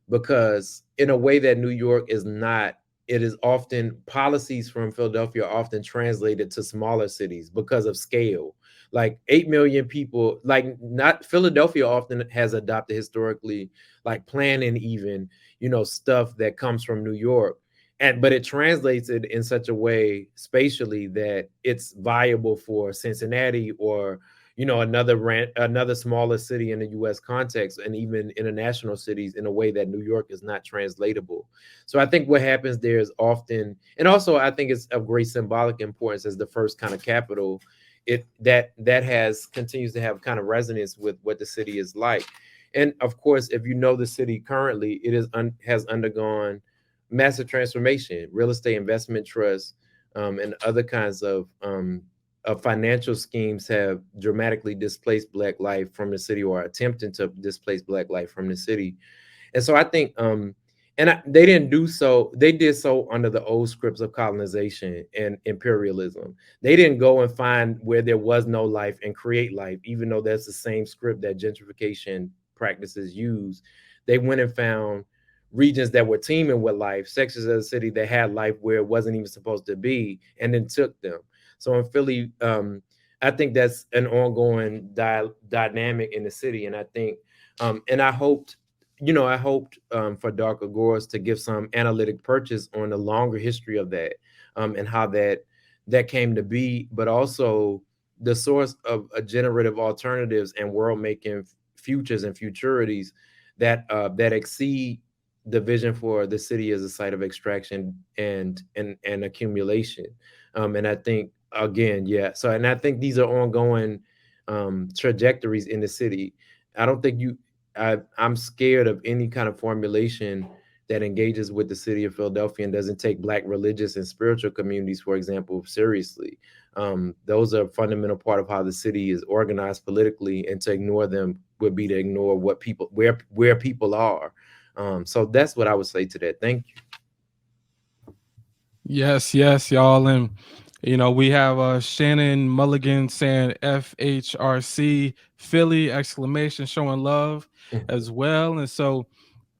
because in a way that New York is not. It is often policies from Philadelphia are often translated to smaller cities because of scale. like 8 million people. Like, not Philadelphia often has adopted historically, like planning, even, stuff that comes from New York, but it translates it in such a way spatially that it's viable for Cincinnati, or another smaller city in the U.S. context, and even international cities, in a way that New York is not translatable. So I think what happens there is often, and also I think it's of great symbolic importance as the first kind of capital. That has continues to have kind of resonance with what the city is like. And of course, if you know the city currently, it has undergone massive transformation. Real estate investment trusts, and other kinds of financial schemes have dramatically displaced Black life from the city, or attempting to displace Black life from the city. And so I think, they didn't do so. They did so under the old scripts of colonization and imperialism. They didn't go and find where there was no life and create life, even though that's the same script that gentrification practices use. They went and found regions that were teeming with life, sections of the city that had life where it wasn't even supposed to be, and then took them. So in Philly, I think that's an ongoing dynamic in the city. And I think, and I hoped for Dark Agoras to give some analytic purchase on the longer history of that, and how that came to be, but also the source of generative alternatives and world making futures and futurities that exceed the vision for the city as a site of extraction and accumulation. And I think, again, yeah. So, and I think these are ongoing trajectories in the city. I don't think I'm scared of any kind of formulation that engages with the city of Philadelphia and doesn't take Black religious and spiritual communities, for example, seriously. Those are a fundamental part of how the city is organized politically, and to ignore them would be to ignore where people are. So that's what I would say to that. Thank you. Yes, y'all. And we have Shannon Mulligan saying FHRC Philly exclamation, showing love as well. And so,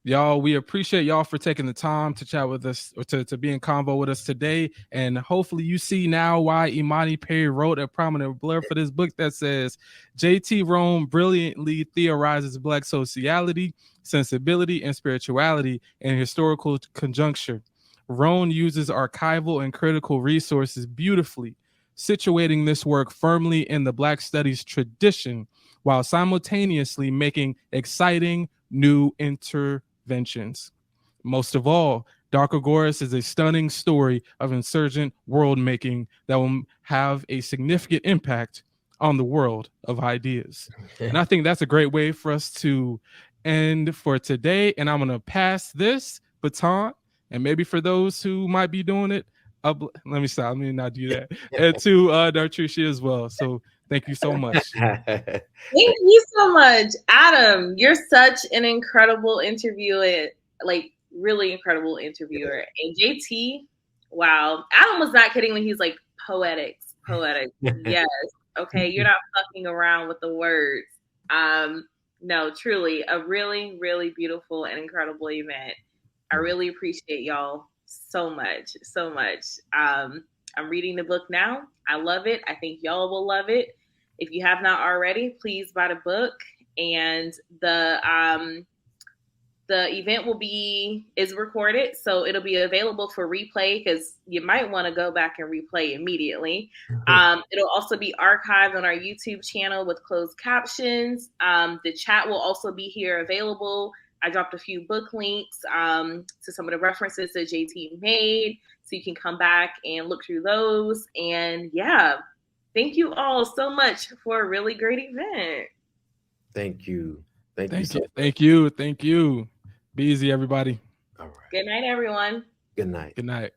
y'all, we appreciate y'all for taking the time to chat with us, or to be in convo with us today. And hopefully you see now why Imani Perry wrote a prominent blurb for this book that says, J.T. Roane brilliantly theorizes Black sociality, sensibility, and spirituality in historical conjuncture. Roane uses archival and critical resources beautifully, situating this work firmly in the Black studies tradition, while simultaneously making exciting new interventions. Most of all, Dark Agoras is a stunning story of insurgent world making that will have a significant impact on the world of ideas. And I think that's a great way for us to end for today. And I'm going to pass this baton, and maybe for those who might be doing it, let me stop. Let me not do that. And to Dartricia as well. So thank you so much. Thank you so much, Adam. You're such an incredible interviewer, like really incredible interviewer. And JT, wow, Adam was not kidding when he's like poetics. Yes, okay, you're not fucking around with the words. No, truly, a really, really beautiful and incredible event. I really appreciate y'all so much. I'm reading the book now. I love it. I think y'all will love it. If you have not already, please buy the book. And the event is recorded, so it'll be available for replay, because you might want to go back and replay immediately. It'll also be archived on our YouTube channel with closed captions. The chat will also be here available. I dropped a few book links to some of the references that JT made, so you can come back and look through those. And yeah, thank you all so much for a really great event. Thank you. Thank you. Be easy, everybody. All right. Good night, everyone. Good night. Good night.